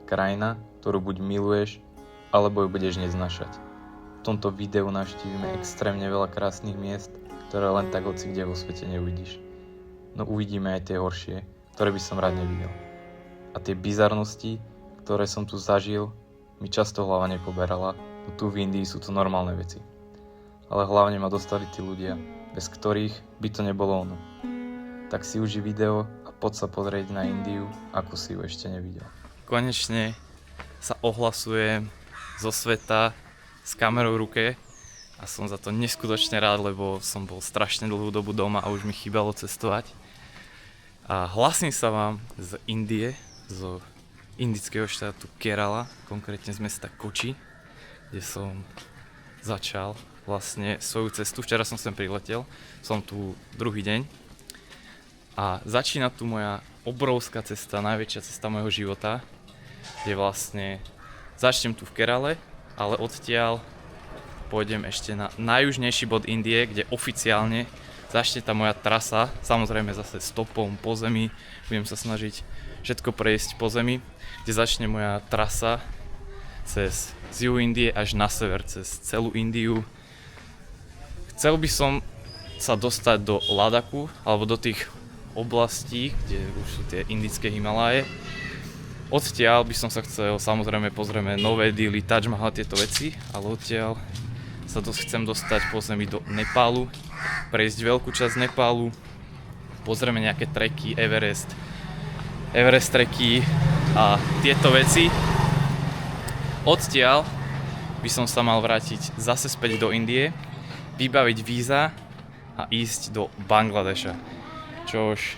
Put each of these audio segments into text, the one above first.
Krajina, ktorú buď miluješ, alebo ju budeš neznášať. V tomto videu navštívime extrémne veľa krásnych miest, ktoré len tak hoci kde vo svete neuvidíš. No uvidíme aj tie horšie, ktoré by som rád nevidel. A tie bizarnosti, ktoré som tu zažil, mi často hlava nepoberala, no tu v Indii sú to normálne veci. Ale hlavne ma dostali tí ľudia, bez ktorých by to nebolo ono. Tak si uži video a poď sa pozrieť na Indiu, ako si ju ešte nevidel. Konečne sa ohlasujem zo sveta s kamerou v ruke a som za to neskutočne rád, lebo som bol strašne dlhú dobu doma a už mi chýbalo cestovať. A hlasím sa vám z Indie, zo indického štátu Kerala, konkrétne z mesta Koči, kde som začal vlastne svoju cestu. Včera som sem priletel, som tu druhý deň a začína tu moja obrovská cesta, najväčšia cesta môjho života, kde vlastne začnem tu v Kerale, ale odtiaľ pôjdem ešte na najjužnejší bod Indie, kde oficiálne začne tá moja trasa, samozrejme zase stopom po zemi, budem sa snažiť všetko prejsť po zemi, kde začne moja trasa z juhu Indie až na sever, cez celú Indiu. Chcel by som sa dostať do Ladaku, alebo do tých oblastí, kde už sú tie indické Himaláje. Odtiaľ by som sa chcel, samozrejme pozrieme Nové Dili, Taj Mahal, tieto veci, ale odtiaľ sa chcem dostať po zemi do Nepálu, prejsť veľkú časť Nepálu, pozrieme nejaké treky, Everest treky a tieto veci. Odtiaľ by som sa mal vrátiť zase späť do Indie, vybaviť víza a ísť do Bangladeša, čož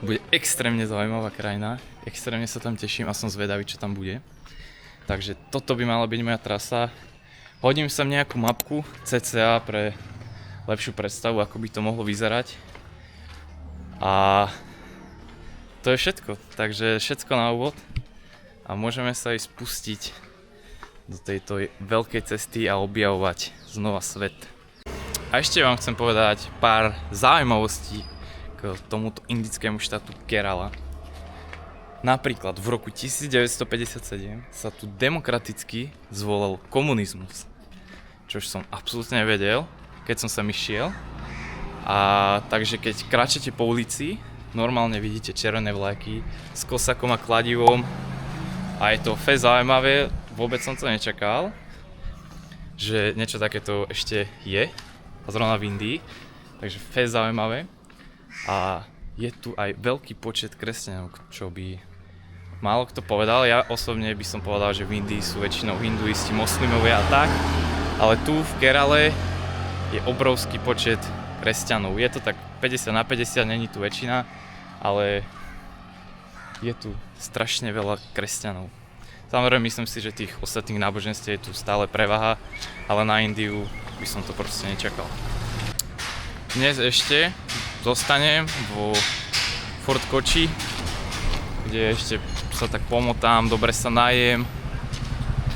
bude extrémne zaujímavá krajina, extrémne sa tam teším a som zvedavý, čo tam bude. Takže toto by mala byť moja trasa. Hodím sem nejakú mapku cca pre lepšiu predstavu, ako by to mohlo vyzerať. A to je všetko, takže všetko na úvod a môžeme sa aj spustiť do tejto veľkej cesty a objavovať znova svet. A ešte vám chcem povedať pár zaujímavostí k tomuto indickému štátu Kerala. Napríklad v roku 1957 sa tu demokraticky zvolil komunizmus, čož som absolútne nevedel, keď som sem išiel. A takže keď kráčate po ulici, normálne vidíte červené vlajky s kosakom a kladivom a je to fest zaujímavé, vôbec som to nečakal, že niečo takéto ešte je, a zrovna v Indii, takže fest zaujímavé. A je tu aj veľký počet kresťanov, čo by málo kto povedal. Ja osobne by som povedal, že v Indii sú väčšinou hinduisti, moslimovia a tak, ale tu v Kerale je obrovský počet kresťanov. Je to tak 50/50, není tu väčšina, ale je tu strašne veľa kresťanov. Samozrejme myslím si, že tých ostatných náboženstiev je tu stále prevaha, ale na Indiu by som to proste nečakal. Dnes ešte zostanem vo Fort Kochi, kde ešte sa tak pomotám, dobre sa najem,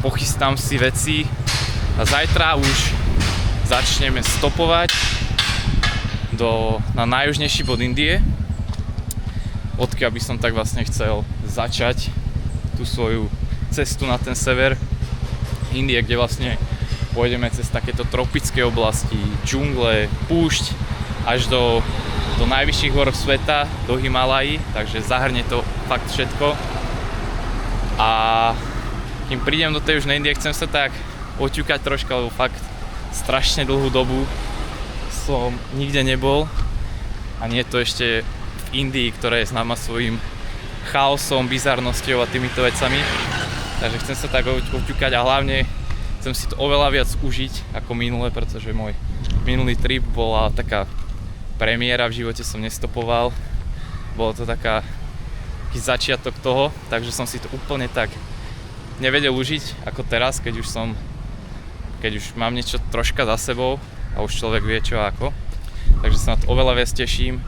pochystám si veci a zajtra už začneme stopovať na najjužnejší bod Indie, odkiaľ by som tak vlastne chcel začať tú svoju cestu na ten sever Indie, kde vlastne pôjdeme cez takéto tropické oblasti, džungle, púšť, až do najvyšších hôr sveta, do Himalají, takže zahrnie to fakt všetko. A kým prídem do tej južnej Indie, chcem sa tak oťukať troška, lebo fakt strašne dlhú dobu som nikde nebol a nie je to ešte v Indii, ktorá je známa svojím chaosom, bizarnosťou a týmito vecami. Takže chcem sa tak oťukať a hlavne chcem si to oveľa viac užiť ako minule, pretože môj minulý trip bola taká premiéra, v živote som nestopoval. Bolo to taký začiatok toho, takže som si to úplne tak nevedel užiť ako teraz, keď už mám niečo troška za sebou a už človek vie čo ako. Takže sa na to oveľa viac teším.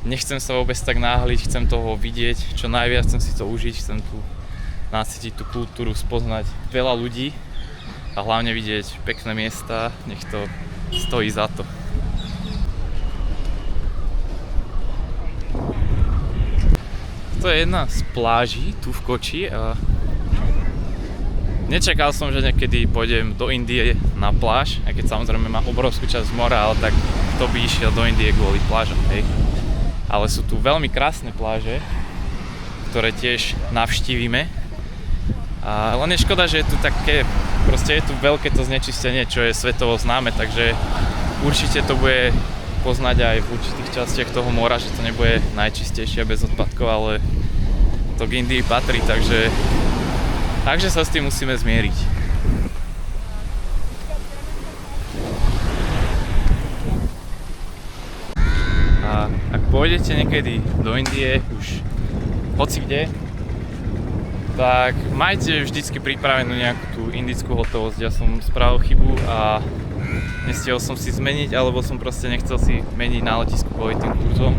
Nechcem sa vôbec tak náhliť, chcem toho vidieť čo najviac, chcem si to užiť, chcem tu nacítiť tú kultúru, spoznať veľa ľudí a hlavne vidieť pekné miesta, nech to stojí za to. To je jedna z pláží tu v Koči a Nečakal som, že niekedy pôjdem do Indie na pláž, aj keď samozrejme má obrovskú časť mora, ale tak to by išiel do Indie kvôli plážam, hej. Ale sú tu veľmi krásne pláže, ktoré tiež navštívime. A len je škoda, že je tu také, proste je tu veľké to znečistenie, čo je svetovo známe, takže určite to bude poznať aj v určitých častiach toho mora, že to nebude najčistejšie bez odpadkov, ale to k Indii patrí, takže sa s tým musíme zmieriť. A ak pôjdete niekedy do Indie, už hoci kde, tak majte vždycky pripravenú nejakú tú indickú hotovosť. Ja som spravil chybu a nestihol som si zmeniť, alebo som proste nechcel si meniť na letisku kvôli tým kurzom.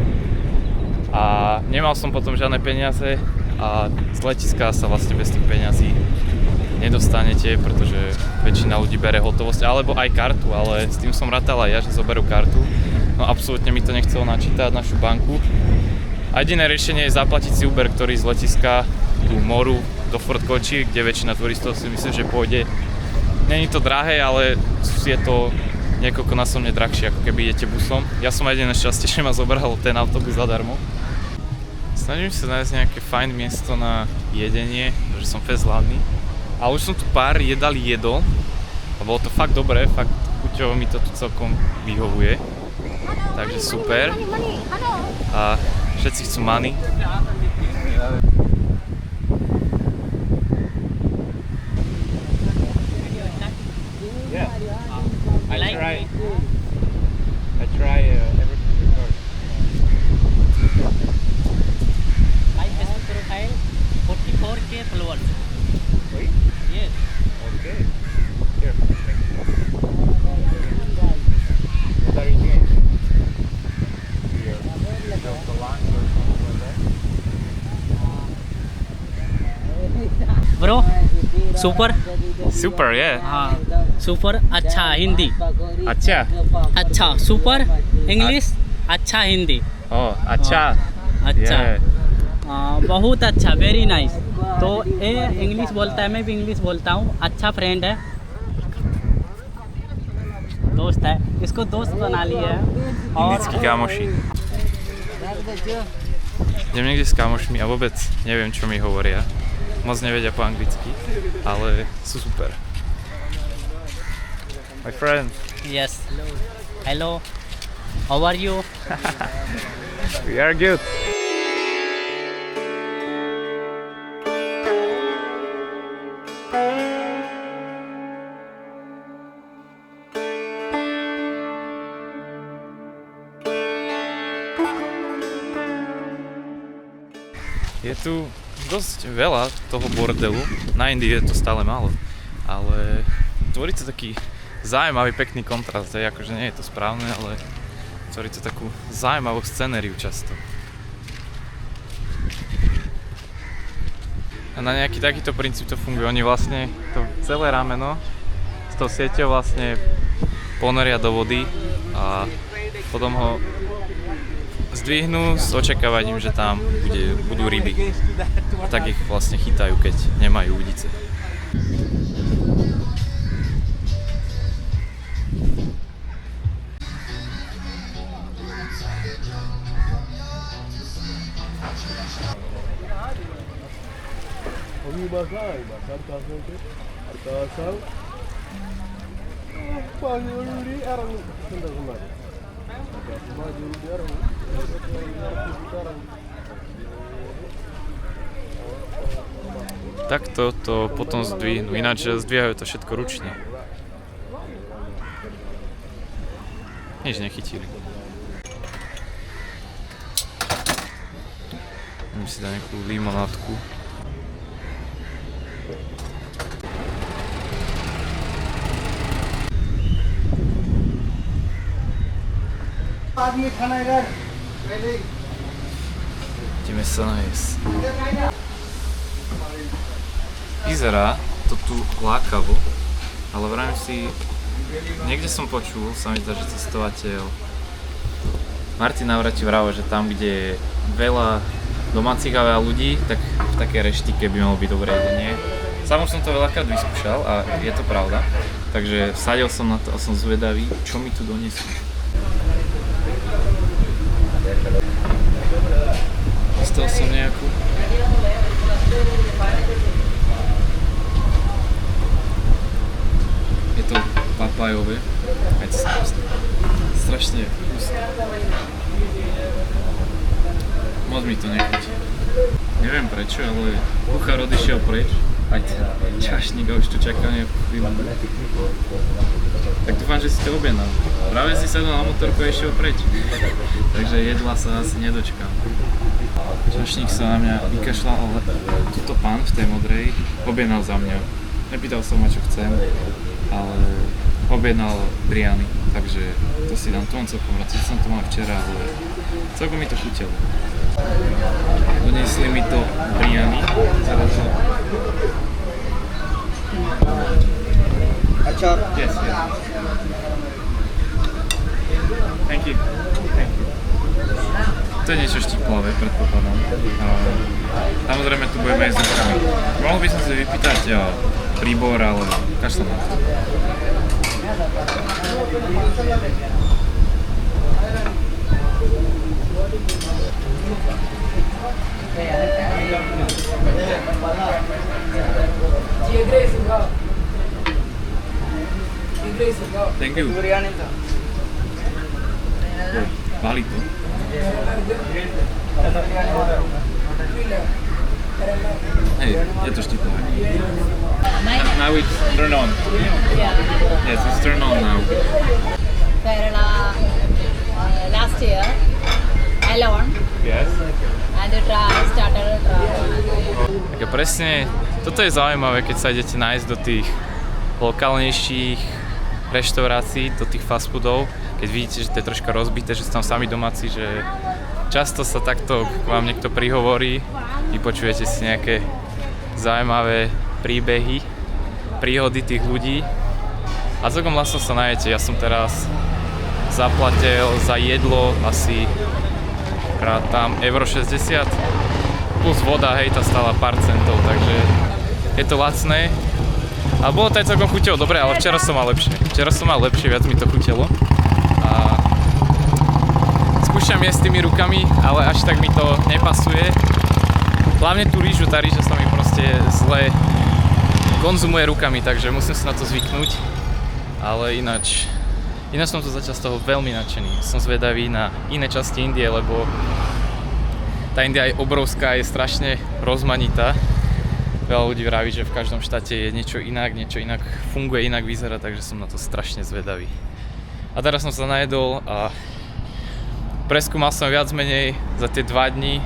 A nemal som potom žiadne peniaze a z letiska sa vlastne bez tých peňazí nedostanete, pretože väčšina ľudí bere hotovosť alebo aj kartu, ale s tým som rátal aj ja, že zoberú kartu. No absolútne mi to nechcelo načítať našu banku. A jediné riešenie je zaplatiť si Uber, ktorý z letiska tú moru do Fort Kochi, kde väčšina turistov si myslí, že pôjde. Není to drahé, ale je to niekoľkonásobne drahšie, ako keby idete busom. Ja som jediné šťastie, že ma zobral ten autobus zadarmo. Snažím sa nájsť nejaké fajn miesto na jedenie, že som fest hladný. Ale už som tu pár jedal jedol a bolo to fakt dobré, fakt chuťovo mi to tu celkom vyhovuje. Takže super. A všetci chcú money. I try everything record. My Facebook profile 44K followers. Wait? Yes. Okay. Here. What are you doing? Here. The line or something like that? Bro, super. Super, yeah. हाँ, super अच्छा हिंदी. अच्छा. अच्छा super English अच्छा हिंदी. Oh, अच्छा. अच्छा. Yeah. बहुत अच्छा, very nice. तो ये इंग्लिश बोलता है, मैं भी इंग्लिश बोलता हूँ. अच्छा फ्रेंड है, दोस्त है. इसको दोस्त बना लिया है. Indickí kamoši. Idem niekde s kamošmi a vôbec neviem, čo mi hovoria. Moc nevedia po anglicky, ale sú super. My friend, Yes. Hello. How are you? we are good. Je tu dosť veľa toho bordelu, na Indii je to stále málo, ale tvorí to taký zaujímavý, pekný kontrast, akože nie je to správne, ale tvorí to takú zaujímavú scenériu často. A na nejaký takýto princíp to funguje, oni vlastne to celé rameno s tou sieťou vlastne ponoria do vody a potom ho zdvihnú s očakávaním, že tam budú ryby. A tak ich vlastne chytajú, keď nemajú udice. Takto to potom zdvihnú, ináč zdvíhajú to všetko ručne. Nič nechytili. Idem si dať nejakú limonádku. Ideme sa najesť. Vyzerá to tu lákavo, ale vravím si, niekde som počul, sa mi zdá, že cestovateľ Martin Navrati vravel, že tam, kde je veľa domácich a veľa ľudí, tak v takej reštike by malo byť dobré jedenie. Sám už som to veľakrát vyskúšal a je to pravda. Takže vsadil som na to a som zvedavý, čo mi tu donesú. Dostal som nejakú. Je to papajové. Strašne husté. Moc mi to nechutí. Neviem prečo, ale kuchár odišiel preč. Aj čašník a už tu čaká nejakú chvíľu. Tak dúfam, že si to objednal. Práve si sadol na motorku a išiel preč. Takže jedla sa asi nedočkám. Čašník sa na mňa vykašľal, ale tuto pán v tej modrej objednal za mňa. Nepýtal som ma, čo chcem, ale objednal biryani. Takže to si dám, to mám celkom rád. Som to mal včera, ale celkom mi to chutilo. Donesli mi to biryani. Achar. Yes, yes. Thank you. Thank you. To je niečo štiplavé, predpokladám. Samozrejme tu budeme jesť s rukami. Mohol by som si vypýtať príbor, ale kašľam na to. Thank you. Bali to. Hej, je to štiplavé. Now it's turn on. Yeah. Yes, it's turn on now. Kerala last year alone Yes. and started Tak presne, toto je zaujímavé, keď sa idete nájsť do tých lokálnejších reštaurácií, do tých fast foodov, keď vidíte, že to je troška rozbité, že sú tam sami domáci, že často sa takto k vám niekto prihovorí, vypočujete si nejaké zaujímavé príbehy, príhody tých ľudí a celkom ľahko sa nájdete. Ja som teraz zaplatil za jedlo asi tam €60 plus voda, hej, tá stála pár centov, takže je to lacné. A bolo to aj celkom chutilo dobre, ale včera som mal lepšie. Viac mi to chutilo. A skúšam jesť s tými rukami, ale až tak mi to nepasuje. Hlavne tú rýžu, tá rýža sa mi proste zle konzumuje rukami, takže musím sa na to zvyknúť. Ale ináč som to zatiaľ z toho veľmi nadšený. Som zvedavý na iné časti Indie, lebo tá India je obrovská, je strašne rozmanitá. Veľa ľudí vraví, že v každom štáte je niečo inak funguje, inak vyzerá, takže som na to strašne zvedavý. A teraz som sa najedol a preskúmal som viac menej za tie 2 dní.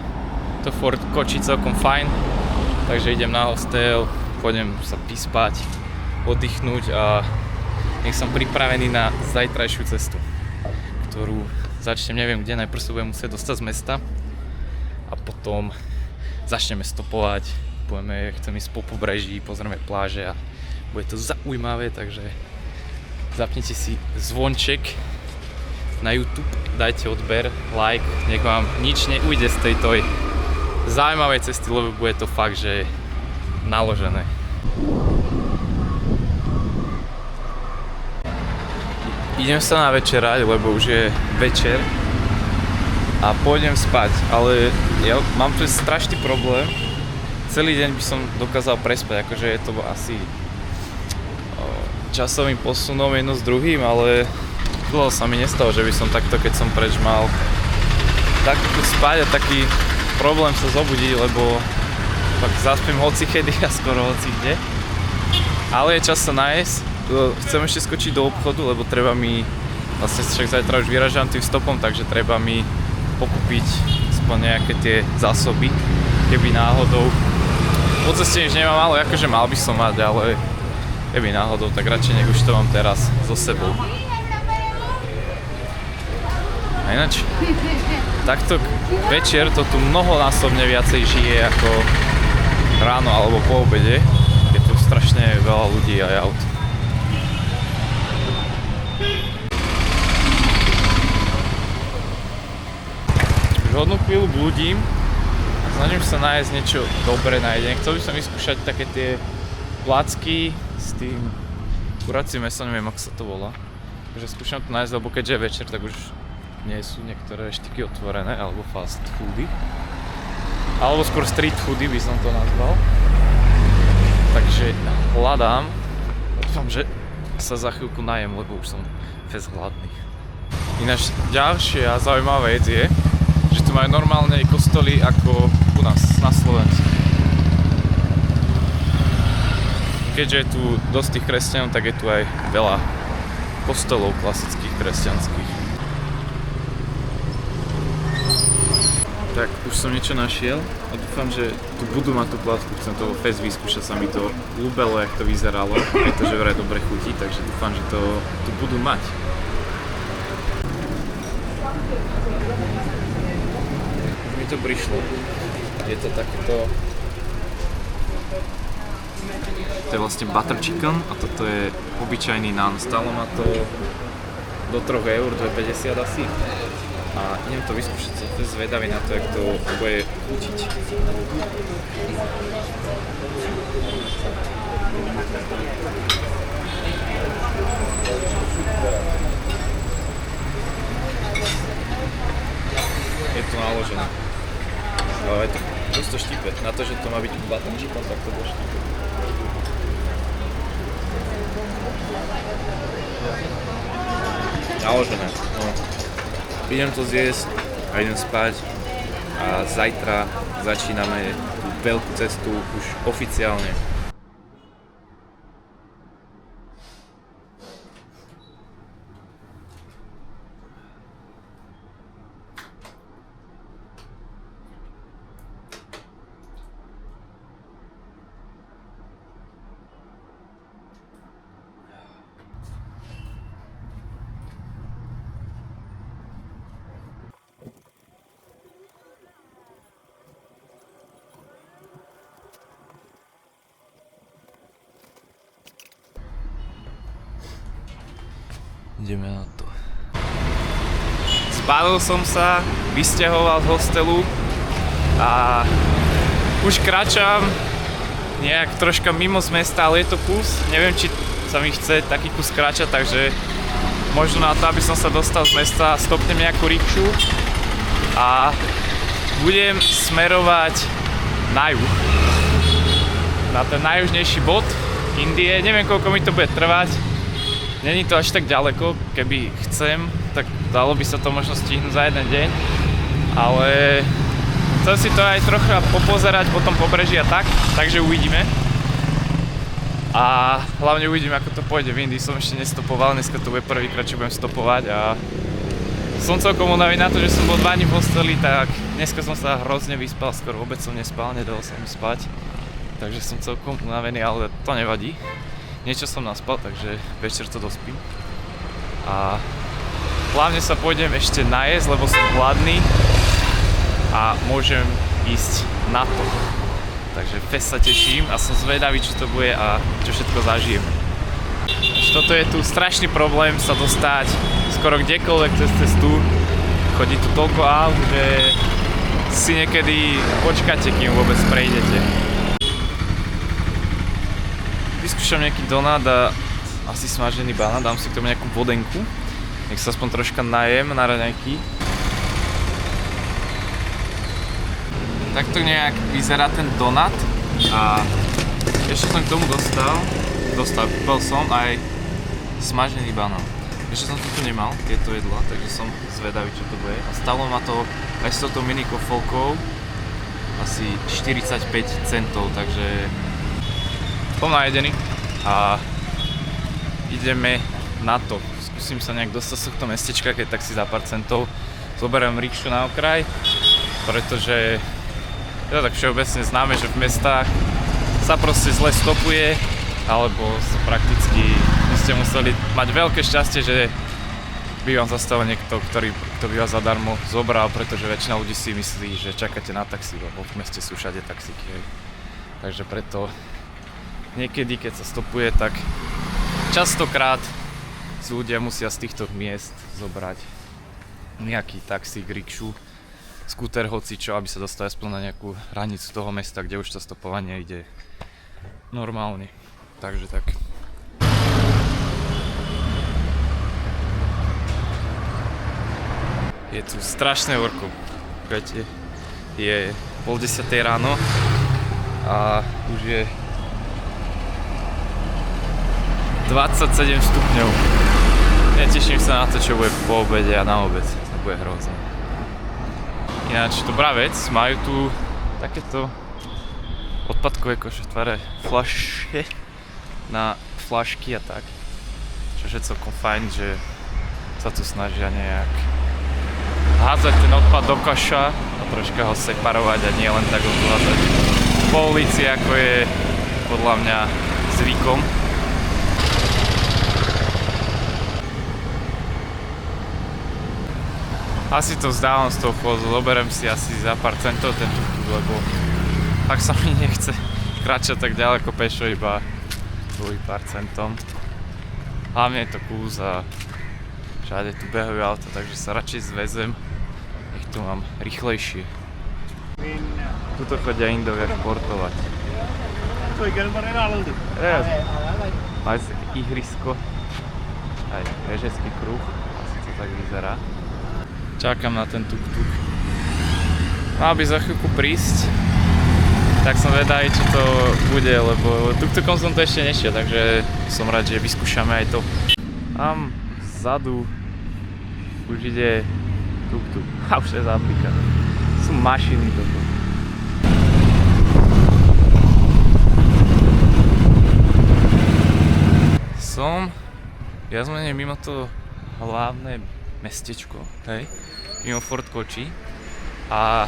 To Fort Kochi celkom fajn, takže idem na hostel, pôjdem sa vyspať, oddychnúť a nech som pripravený na zajtrajšiu cestu, ktorú začnem, neviem kde, najprv sa budem musieť dostať z mesta a potom začneme stopovať. Chcem ísť po pobreží, pozrieme pláže a bude to zaujímavé, takže zapnite si zvonček na YouTube, dajte odber, like, nech vám nič neujde z tejto zaujímavej cesty, lebo bude to fakt, že naložené. Idem sa navečerať, lebo už je večer a pôjdem spať, ale ja mám tu strašný problém. Celý deň by som dokázal prespať, akože je to asi časovým posunom jedno s druhým, ale dlho sa mi nestalo, že by som takto, keď som preč mal takto spať a taký problém sa zobudiť, lebo fakt zaspím hocikedy a skoro hocikde. Ale je čas sa nájsť. Chcem ešte skočiť do obchodu, lebo treba mi, vlastne však zajtra už vyražam tým stopom, takže treba mi pokúpiť aspoň nejaké tie zásoby, keby náhodou. Po ceste nič nemám, ale akože mal by som mať, ale keby náhodou, tak radšej nech už to mám teraz so sebou. A ináč, takto večer to tu mnohonásobne viacej žije ako ráno alebo po obede. Je tu strašne veľa ľudí a aut. Už hodnú chvíľu blúdim. Snažím sa nájsť niečo dobré na jedenie. Chcel by som vyskúšať také tie placky s tým kuracím mesom, neviem ako sa to volá. Takže skúšam to nájsť, lebo keďže je večer, tak už nie sú niektoré štiky otvorené, alebo fast foody. Alebo skôr street foody by som to nazval. Takže hľadám. Dúfam, že sa za chvíľku najem, lebo už som fest hladný. Ináč ďalšia zaujímavá vec je, že tu majú normálne kostoly ako u nás na Slovensku. Keďže je tu dosť tých kresťanov, tak je tu aj veľa kostolov klasických kresťanských. Tak, už som niečo našiel a dúfam, že tu budú mať tú placku, chcem to fest vyskúšať, sa mi to ľúbelo, jak to vyzeralo, pretože vraj dobre chutí, takže dúfam, že to tu budú mať. Už mi to prišlo, je to takéto, to je vlastne butter chicken a toto je obyčajný naan, stálo ma to do 3 eur, 2,50 asi. A idem to vyskúšať, som zvedavý na to, jak to bude chutiť. Je to naložené. Ale je to prosto štípe. Na to, že to má byť butter chicken, tak to bude štípe. Naložené, no. Idem to zjesť a idem spať a zajtra začíname tú veľkú cestu už oficiálne. Ideme na to. Zbalil som sa, vysťahoval z hostelu a už kráčam nejak troška mimo z mesta, ale je to kus. Neviem, či sa mi chce taký kus kráčať, takže možno na to, aby som sa dostal z mesta, stopnem nejakú rikšu a budem smerovať na juh. Na ten najjužnejší bod Indie. Neviem, koľko mi to bude trvať. Není to až tak ďaleko, keby chcem, tak dalo by sa to možno stihnúť za jeden deň, ale chcem si to aj trocha popozerať po tom pobreží a tak, takže uvidíme. A hlavne uvidíme, ako to pôjde v Indii, som ešte nestopoval, dneska to bude prvýkrát, čo budem stopovať a som celkom unavený na to, že som bol 2 dní v hosteli, tak dneska som sa hrozne vyspal, skoro vôbec som nespal, nedal sa mi spať, takže som celkom unavený, ale to nevadí. Niečo som naspal, takže večer to dospím. A hlavne sa pôjdem ešte najesť, lebo som hladný a môžem ísť na to. Takže fest sa teším a som zvedavý, čo to bude a čo všetko zažijem. Toto je tu strašný problém sa dostať skoro kdekoľvek cez cestu. Chodí tu toľko aut, že si niekedy počkáte, kým vôbec prejdete. Vyskúšam nejaký donát a asi smažený banán, dám si k tomu nejakú vodenku. Nech sa aspoň troška najem na raňajky. Takto nejak vyzerá ten donát a ešte som k tomu kúpil som aj smažený banán. Ešte som to tu nemal, tieto jedla, takže som zvedavý, čo to bude. A stalo ma to aj s touto mini kofolkou asi 45 centov, takže som najedený a ideme na to. Skúsim sa nejak dostať z tohto mestečka, keď tak si za pár centov zoberiem rikšu na okraj, pretože je to tak všeobecne známe, že v mestách sa proste zle stopuje, alebo sa prakticky ste museli mať veľké šťastie, že by vám zastavil niekto, kto by vás zadarmo zobral, pretože väčšina ľudí si myslí, že čakáte na taxík, lebo v meste sú všade taxíky. Takže preto niekedy, keď sa stopuje, tak častokrát si ľudia musia z týchto miest zobrať nejaký taxík, rikšu, skúter, hocičo, aby sa dostali aspoň na nejakú hranicu toho mesta, kde už to stopovanie ide normálne. takže tak. Je tu strašné horko. Viete, je 9:30 ráno a už je 27 stupňov. Neteším sa na to, čo bude po obede a na obed. To bude hrozné. Ináč, dobrá vec, majú tu takéto odpadkové košatvare fľaše na fľašky a tak. Čo je celkom fajn, že sa tu snažia nejak hádzať ten odpad do koša a troška ho separovať a nie len tak ho hádzať po ulici, ako je podľa mňa zvykom. Asi to vzdávam z toho fozu, zoberiem si asi za pár centov ten tuk-tuk, lebo tak sa mi nechce kráčať tak ďaleko pešo iba kvôli pár centom. Hlavne je to kus a všade tu behajú auta, takže sa radšej zvezem, nech tu mám rýchlejšie. Tuto chodia Indovia športovať. Majú sa také ihrisko, aj bežecký kruh, asi to tak vyzerá. Čakám na ten tuk-tuk. Mal by za chvíľku prísť, tak som vedavý, čo to bude, lebo tuk-tukom som to ešte nešiel, takže som rád, že vyskúšame aj to. Tam vzadu už ide tuk-tuk. A už je zaplika. Sú mašiny toto. Som viac menej mimo to hlavné mestečko, hej, mimo Fort Kochi. A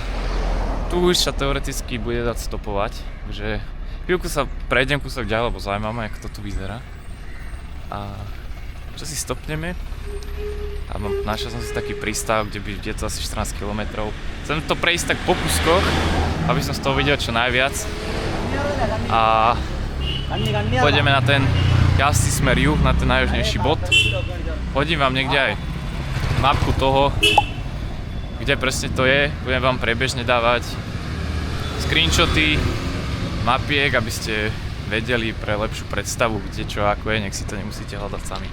tu už sa teoreticky bude dať stopovať, takže chvíľku sa prejdem kúsok ďalej, lebo zaujímavé, ako to tu vyzerá. A čo si stopneme? A našiel som si taký prístav, kde je to asi 14 km. Chcem to prejsť tak po kúskoch, aby som z toho videl čo najviac. A pôjdeme na ten jasný smer juh, na ten najjužnejší bod. Hodím vám niekde aj mapku toho, kde presne to je. Budem vám priebežne dávať screenshoty, mapiek, aby ste vedeli pre lepšiu predstavu, kde čo ako je, nech si to nemusíte hľadať sami.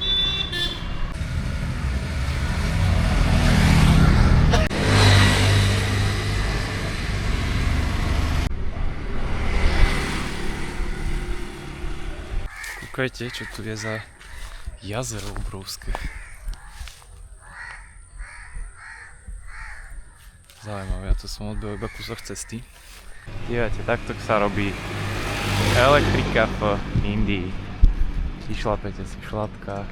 Kúkajte, čo tu je za jazero obrovské. Zaujímavé, ja to som odbehol iba kúsok cesty. Dívajte, takto sa robí elektrika v Indii. Vyšlapete si v šlapkách,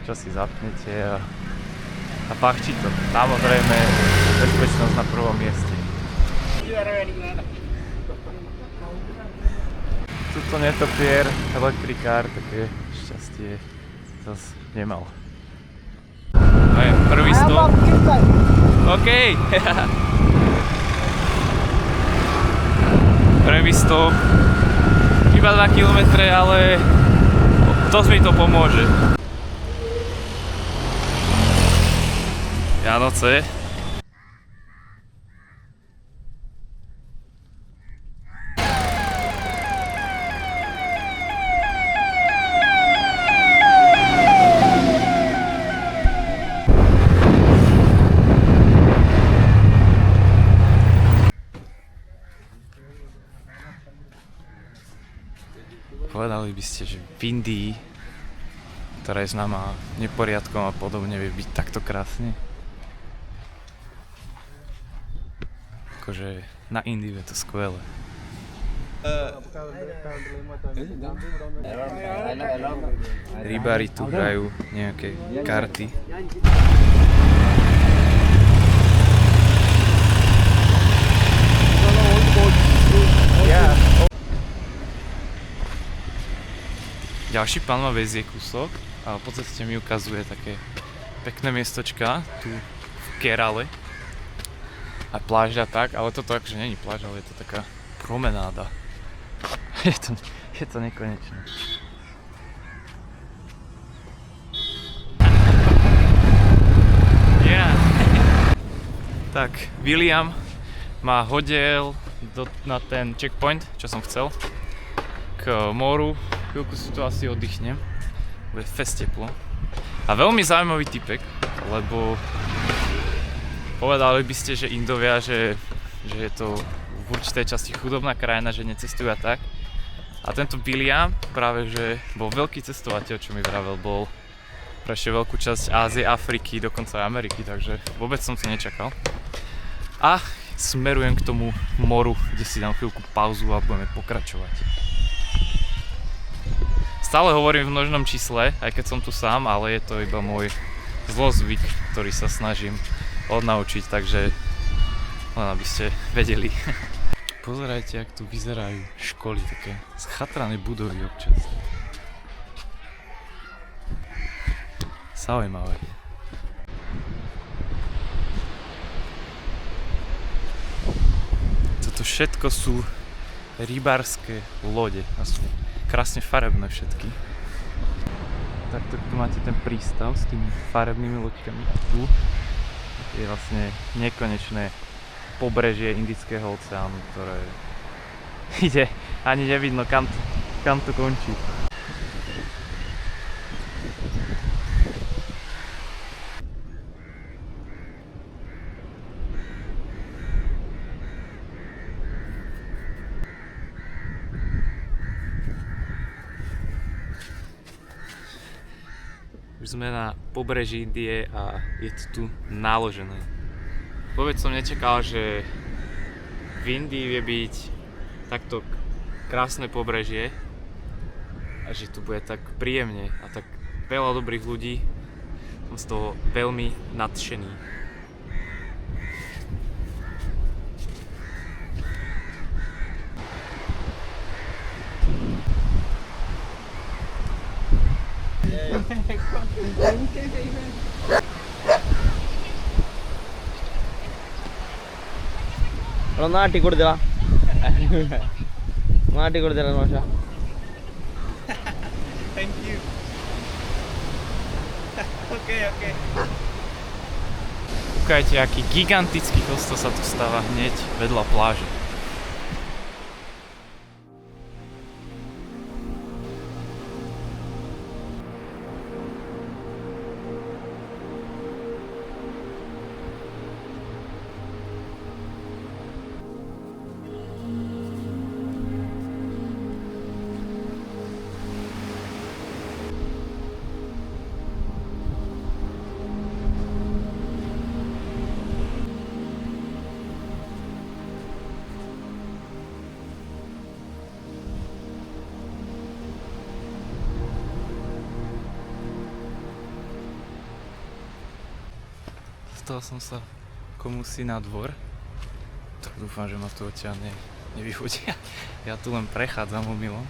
čo si zapnete a pachčí to. Samozrejme, bezpečnosť na prvom mieste. Tuto netopier, elektrikár, také šťastie zase nemal. Prvý stop. OK. Prvý stop. Iba 2 km, ale dosť mi to pomôže. Vianoce. Povedali by ste, že v Indii, ktorá je známa neporiadkom a podobne, vie byť takto krásne? Akože na Indiu je to skvelé. Rybári tu hrajú nejaké karty. Ďalší pán ma vezie kúsok a po ceste mi ukazuje také pekné miestočka tu v Kerale. A pláža tak, ale toto akože není pláža, ale je to taká promenáda. Je to nekonečné. Yeah. Tak, William ma hodil na ten checkpoint, čo som chcel, k k moru, chvíľku si tu asi oddychnem, bude fest teplo. A veľmi zaujímavý typek, lebo povedali by ste, že Indovia, že je to v určitej časti chudobná krajina, že necestujú a tak. A tento William práve, že bol veľký cestovateľ, čo mi vravel, bol prešiel veľkú časť Ázie, Afriky, dokonca aj Ameriky, takže vôbec som to nečakal. A smerujem k tomu moru, kde si dám chvíľku pauzu a budeme pokračovať. Stále hovorím v množnom čísle, aj keď som tu sám, ale je to iba môj zlozvyk, ktorý sa snažím odnaučiť, takže len aby ste vedeli. Pozerajte, jak tu vyzerajú školy, také schatrané budovy občas. Zaujímavé. Toto všetko sú rybárske lode a sú krásne farebné všetky. Takto tu máte ten prístav s tými farebnými loďkami a tu je vlastne nekonečné pobrežie Indického oceánu, ktoré ide, ani nevidno kam to končí. Už sme na pobreží Indie a je to tu naložené. Vôbec som nečakal, že v Indii vie byť takto krásne pobrežie a že tu bude tak príjemne a tak veľa dobrých ľudí. Som z toho veľmi nadšený. ഒന്ന് ആട്ടി കൊടുത്തടാ ആട്ടി കൊടുത്തടാ മോശ Kúkajte, aký gigantický kostol sa tu stáva hneď vedľa pláže. Dostal som sa komusi na dvor. Tak dúfam, že ma tu odtiaľ nevyhodia. Ja tu len prechádzam omylom.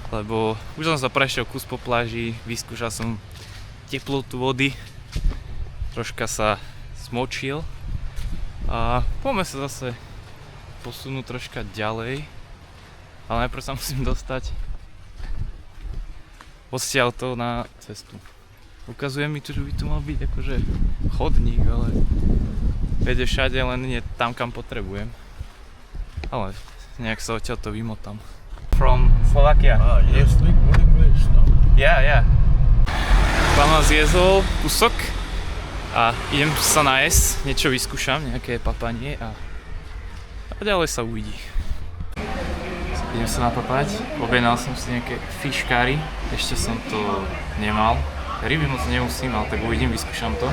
Lebo už som sa prešiel kus po pláži, vyskúšal som teplotu vody. Troška sa smočil. A poďme sa zase posunúť troška ďalej. Ale najprv sa musím dostať odtiaľto na cestu. Ukazuje mi tu, že by tu mal byť akože chodník, ale vede všade, len nie tam, kam potrebujem. Ale nejak sa odtiaľ to vymotám. From Slovakia. You speak good English, no? Yeah. Pán ma zjezol kúsok a idem sa nájsť, niečo vyskúšam, nejaké papanie a ďalej sa uvidí. Idem sa napapať, objednal som si nejaké fish curry, ešte som to nemal. Ryby moc nemusím, ale tak uvidím, vyskúšam to.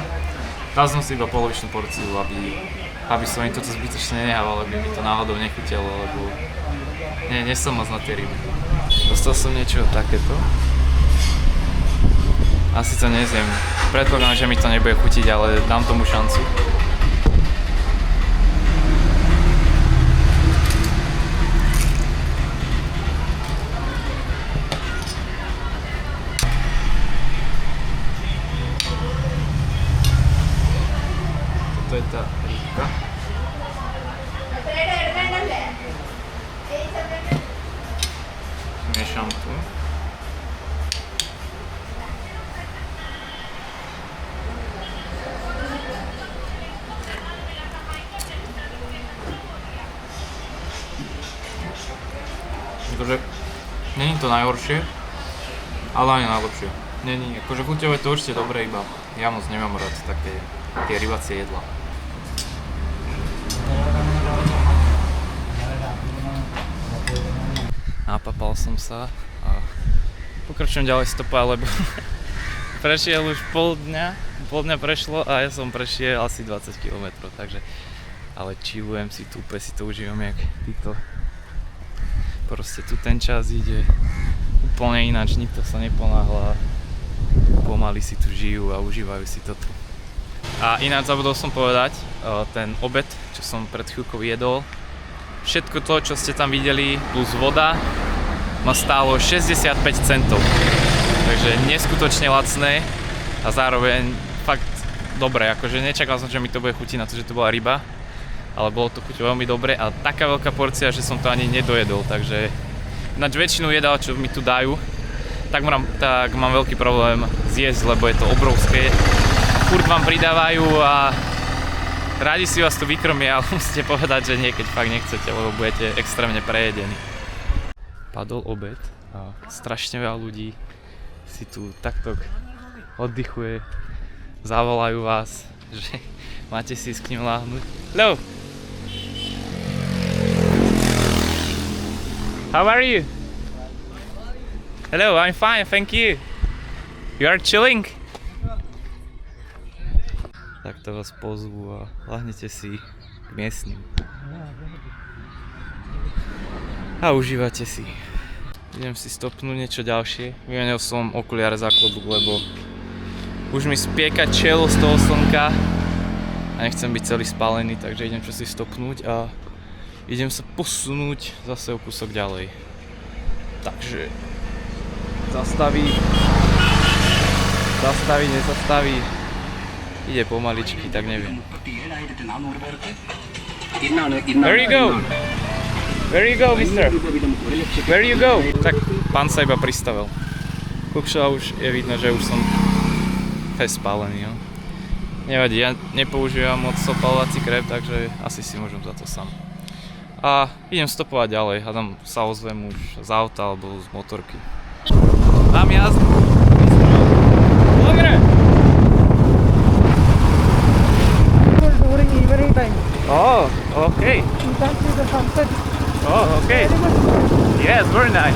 Dal som si iba polovičnú porciu, aby som im toto zbytočne nenehával, aby mi to náhodou nechutilo, lebo nie som moc na tie ryby. Dostal som niečo takéto. Asi to nezjem. Predpokladám, že mi to nebude chutiť, ale dám tomu šancu. To je tá rybka. Miešam tu. Akože Není to najhoršie, ale ani najlepšie. Není, akože chuťové to určite dobre, iba ja moc nemám rád také tie rybacie jedlá. Napapal som sa a pokračujem ďalej stopať, lebo prešiel už pol dňa prešlo a ja som prešiel asi 20 km, takže ale chillujem si tu, úplne si to užívam jak títo. Proste tu ten čas ide úplne ináč, nikto sa neponáhla, pomaly si tu žijú a užívajú si to tu. A ináč zabudol som povedať, ten obed, čo som pred chvíľkou jedol, všetko to, čo ste tam videli, plus voda, ma stálo 65 centov. Takže neskutočne lacné a zároveň fakt dobré, akože nečakal som, že mi to bude chutiť na to, že to bola ryba, ale bolo to chuť veľmi dobre a taká veľká porcia, že som to ani nedojedol, takže ináč väčšinu jedál, čo mi tu dajú, tak mám veľký problém zjesť, lebo je to obrovské. Furt vám pridávajú a rádi si vás tu vykrmia, ale musíte povedať, že nie, keď fakt nechcete, lebo budete extrémne prejedení. Padol obed a strašne veľa ľudí si tu takto oddychuje, zavolajú vás, že máte si s kým láhnuť. Hello! How are you? Hello, I'm fine, thank you. You are chilling? Tak to vás pozvú a láhnete si k miestnym. A užívate si. Idem si stopnúť niečo ďalšie. Vymenil som okuliare za klobúk, lebo už mi spieka čelo z toho slnka a nechcem byť celý spálený, takže idem čo si stopnúť a idem sa posunúť zase o kúsok ďalej. Takže zastaví, nezastaví, ide pomaličky, tak neviem. Where you go? Where you go, mister? Where you go? Tak pán sa iba pristavil. Kukša už je vidno, že už som fest spálený, no. Nevadí, ja nepoužívam moc opalovací krém, takže asi si môžem za to sám. A idem stopovať ďalej, hádam sa ozvem už z auta alebo z motorky. Mám jazdu. Dobre. During evening time. Oh, okay. You can see the sunset. Oh, okay. Yes, very nice.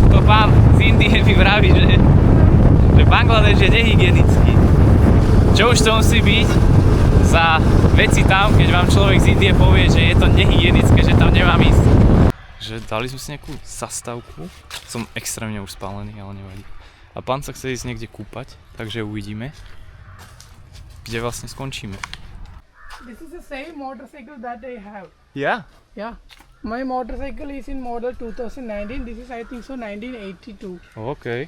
To pán z Indie mi vraví, že Bangladeš je nehygienický. Čo už to musí byť za veci tam, keď vám človek z Indie povie, že je to nehygienické, že tam nemám ísť. Že dali sme si nejakú zastávku. Som extrémne už spálený, ale nevadí. A pán sa chce ísť niekde kúpať, takže uvidíme, kde vlastne skončíme. This is the same motorcycle that I have. Yeah? Yeah. My motorcycle is in model 2019. This is I think so 1982. OK.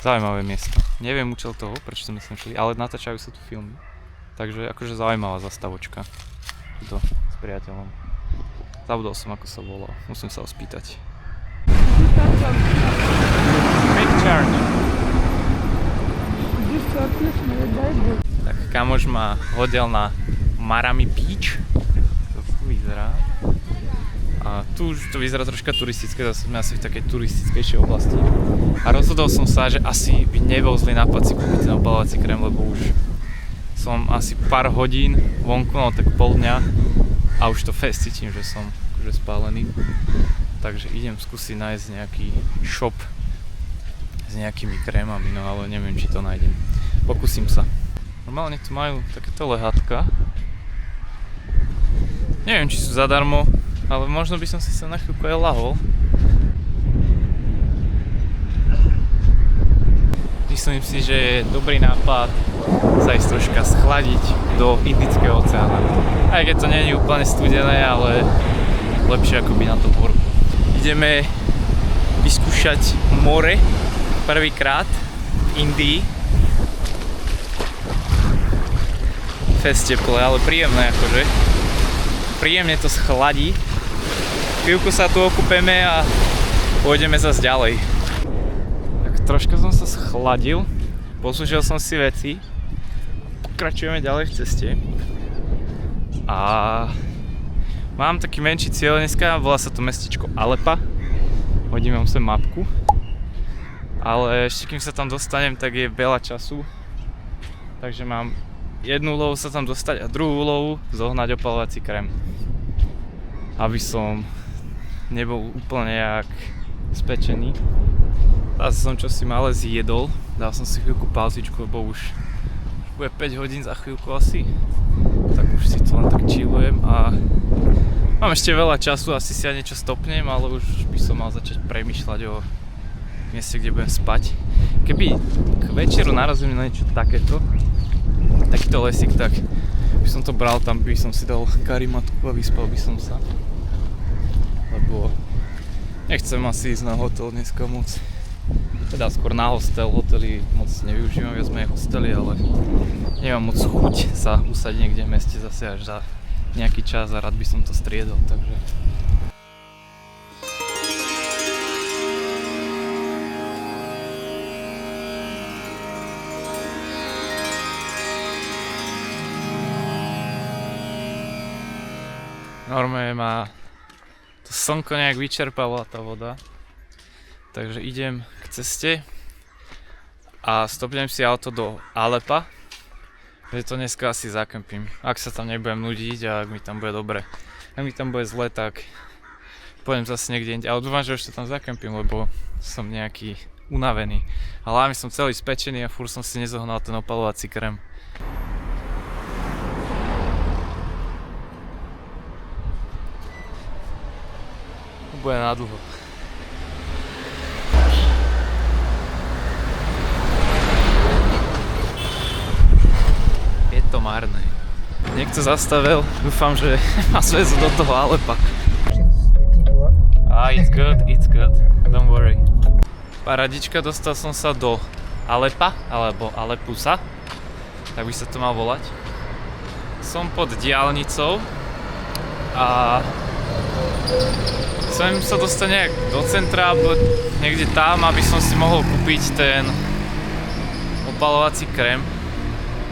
Zaujímavé miesto. Neviem účel toho, prečo sme sem šli, ale natáčajú sa tu filmy. Takže akože zaujímavá zastavočka. Tuto s priateľom. Zabudol som, ako sa volal. Musím sa ho spýtať. Big charge. This church is made by Buddha. Tak kamoš ma hodil na Marami Beach. To tu vyzerá. A tu už to vyzerá troška turistické, zase sme asi v takej turistickejšej oblasti. A rozhodol som sa, že asi by nebol zlý nápad si kúpiť ten opalovací krém, lebo už som asi pár hodín vonku, no tak pol dňa a už to fest cítim, že som akože spálený. Takže idem skúsiť nájsť nejaký shop s nejakými krémami, no ale neviem, či to nájdem. Pokúsim sa. Normálne tu majú takéto lehátka. Neviem, či sú zadarmo, ale možno by som si sa na chvíľku aj lahol. Myslím si, že je dobrý nápad sa ísť troška schladiť do Indického oceána. Aj keď to nie je úplne studené, ale lepšie ako byť na tom horku. Ideme vyskúšať more prvýkrát v Indii. Fest teplé, ale príjemné akože. Príjemne to schladí. Chvíľku sa tu okúpeme a pôjdeme zase ďalej. troška som sa schladil, posúžil som si veci, pokračujeme ďalej v ceste a mám taký menší cieľ dneska, volá sa to mestečko Alepa, hodím vám sem mapku, ale ešte kým sa tam dostanem, tak je veľa času, takže mám jednu úlohu sa tam dostať a druhú úlohu zohnať opalovací krém, aby som nebol úplne jak spečený. Zase som čosi malé zjedol, dal som si chvíľku pauzičku, lebo už bude 5 hodín za chvíľku asi, tak už si to len tak chillujem a mám ešte veľa času, asi si aj niečo stopnem, ale už by som mal začať premýšľať o mieste, kde budem spať. Keby k večeru narazím na niečo takéto, takýto lesík, tak by som to bral, tam by som si dal karimatku a vyspal by som sa. Lebo nechcem asi ísť na hotel dneska moc. Teda skôr na hostel, hotely moc nevyužívam, viac menej hostely, ale nemám moc chuť sa usadiť niekde v meste zase až za nejaký čas a rád by som to striedol, takže... Normálne ma to slnko nejak vyčerpala tá voda, takže idem k ceste a stopnem si auto do Alepa, že to dneska asi zakempím, ak sa tam nebudem nudiť a ak mi tam bude dobre. Ak mi tam bude zle, tak pôjdem zase niekde inde, ale dúfam, že už to tam zakempím, lebo som nejaký unavený. A hlavne som celý spečený a furt som si nezohnal ten opalovací krém. Bude na dlho. Je to marné. Niekto zastavil, dúfam, že ma zvezú do toho Alepa. It's good, don't worry. Paradička, dostal som sa do Alepa, alebo Alepusa, tak by sa to mal volať. Som pod diaľnicou a chcem sa dostať nejak do centra, alebo niekde tam, aby som si mohol kúpiť ten opalovací krém,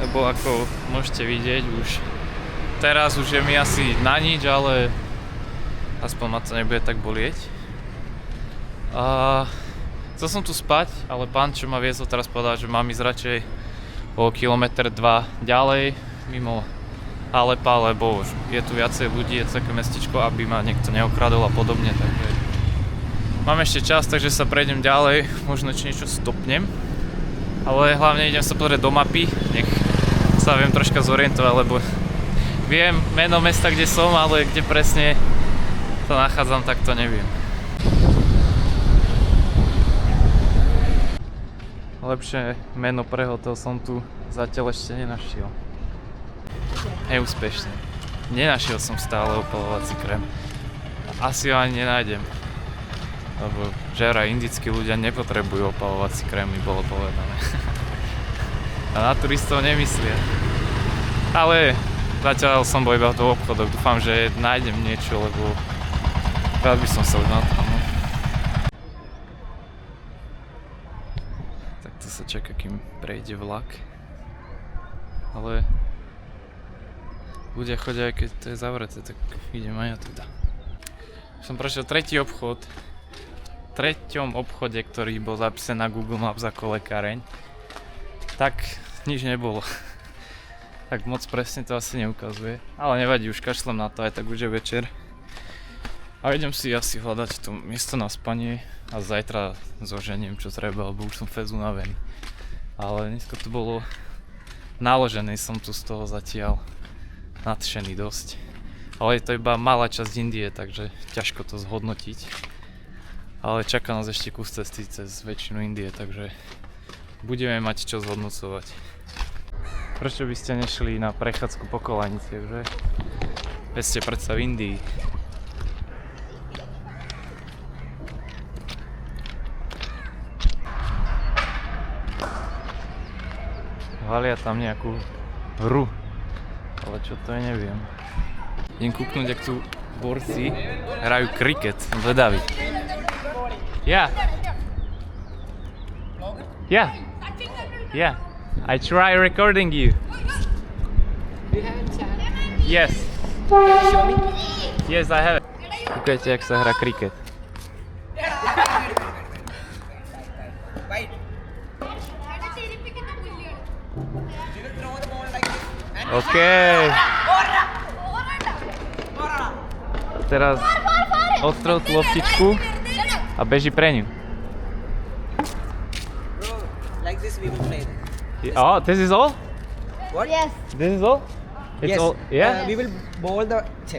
lebo ako môžete vidieť, teraz už je mi asi na nič, ale aspoň ma to nebude tak bolieť. A chcel som tu spať, ale pán, čo ma viezol, teraz povedal, že mám ísť radšej o 1-2 km ďalej, mimo Alepa, lebo je tu viacej ľudí, je to také mestečko, aby ma niekto neokradol a podobne, takže mám ešte čas, takže sa prejdem ďalej, možno či niečo stopnem, ale hlavne idem sa pozrieť do mapy, nech sa viem troška zorientovať, lebo viem meno mesta, kde som, ale kde presne sa nachádzam, tak to neviem. Lepšie meno pre hotel som tu zatiaľ ešte nenašiel. Neúspešne. Nenašiel som stále opalovací krém. Asi ho ani nenájdem. Lebo že vraj indickí ľudia nepotrebujú opalovací krém, mi bolo povedané. A na turistov nemyslia. Ale zatiaľ som bol iba v obchodoch. Dúfam, že nájdem niečo, lebo rád by som sa už natal. Tak to sa čaká, kým prejde vlak. Ale ľudia chodia, aj keď to je zavreté, tak idem aj ja teda. Som prešiel tretí obchod. V treťom obchode, ktorý bol zapísaný na Google Maps ako lekáreň, tak nič nebolo. Tak moc presne to asi neukazuje. Ale nevadí, už kašlem na to, aj tak už je večer. A idem si asi hľadať to miesto na spanie a zajtra zoženiem, čo treba, lebo už som fez unavený. Ale dneska to bolo naložené, som tu z toho zatiaľ nadšený dosť. Ale je to iba malá časť Indie, takže ťažko to zhodnotiť. Ale čaká nás ešte kus cesty cez väčšinu Indie, takže budeme mať čo zhodnocovať. Prečo by ste nešli na prechádzku po kolaniciach, že? Veď ste predsa v Indii. Valia tam nejakú hru. Ale čo to je, neviem. Idem kúknúť, ak tu borci hrajú kriket. Zvedavý. Ja. Yeah. Yeah. I try recording you. Yes. Yes, I have it. Ukážte, jak sa hrá kriket. OK. Teraz odstrel tú loptičku a beží pre ňu. Like this we will play. Oh, this is all? What? Yes. This is all? It's Yes. all, yeah? We will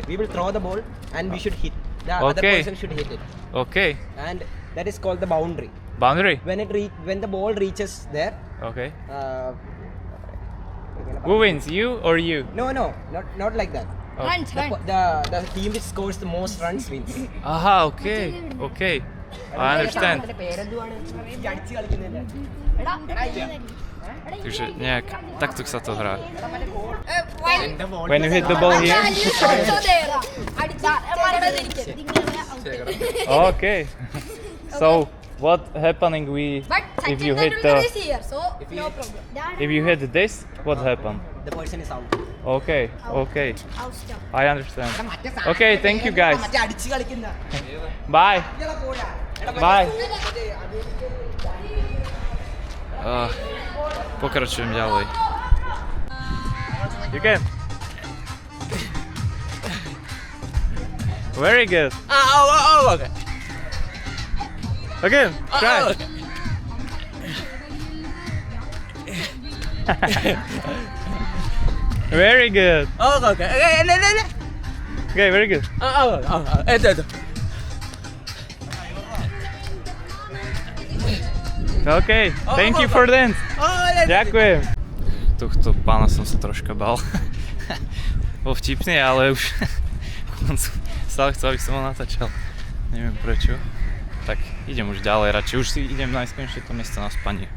we will throw the ball and we should hit. The other Okay. person should hit it. Okay. And that is called the boundary. Boundary? When the ball reaches there, Okay. who Who wins, you or you? No, not like that. Runs, The team which scores the most runs wins. Aha, okay. Okay. I understand. Takže nejak takto sa to hrá. When you hit the ball here? Okay. So what happening if you hit if you hit this, what happened? The person is out. Okay, okay. I understand. Okay, thank you guys. Bye. Bye. Pokračujem ďalej. You can. Very good. Okay. Again, try. Very good. Okay. Okay, very good. Okay, thank you for dance. Ďakujem. Tohto pána som sa troška bal. Bol vtipný, ale už stále chcel, aby som ho natáčal. Neviem prečo. Tak idem už ďalej, radšej už si idem nájsť konečne to miesto na spanie.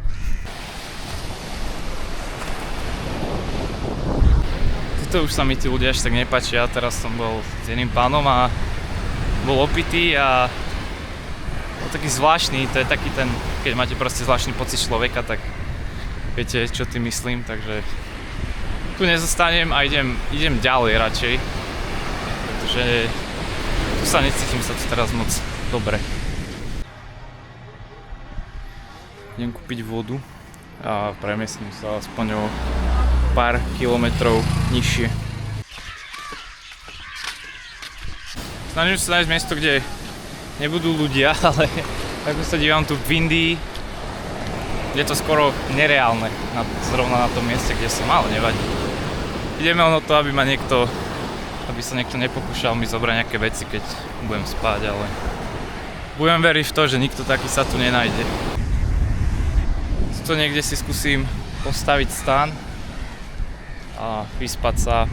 Tuto už sa mi tí ľudia až tak nepáčia. Teraz som bol s jedným pánom a bol opitý a bol taký zvláštny, to je taký ten, keď máte proste zvláštny pocit človeka, tak viete, čo tým myslím, takže tu nezostanem a idem ďalej radšej, pretože tu sa necítim sa tu teraz moc dobre. Idem kúpiť vodu a premiestním sa aspoň o pár kilometrov nižšie. Snažím sa nájsť miesto, kde nebudú ľudia, ale ako sa dívam tu v Indii, je to skoro nereálne, zrovna na tom mieste, kde som, ale nevadí. Ideme o to, aby sa niekto nepokúšal mi zobrať nejaké veci, keď budem spať, ale budem veriť v to, že nikto taký sa tu nenájde. Tu niekde si skúsim postaviť stán a vyspať sa.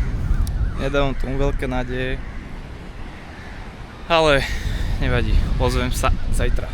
Nedávam tomu veľké nádeje, ale nevadí, ozvem sa zajtra.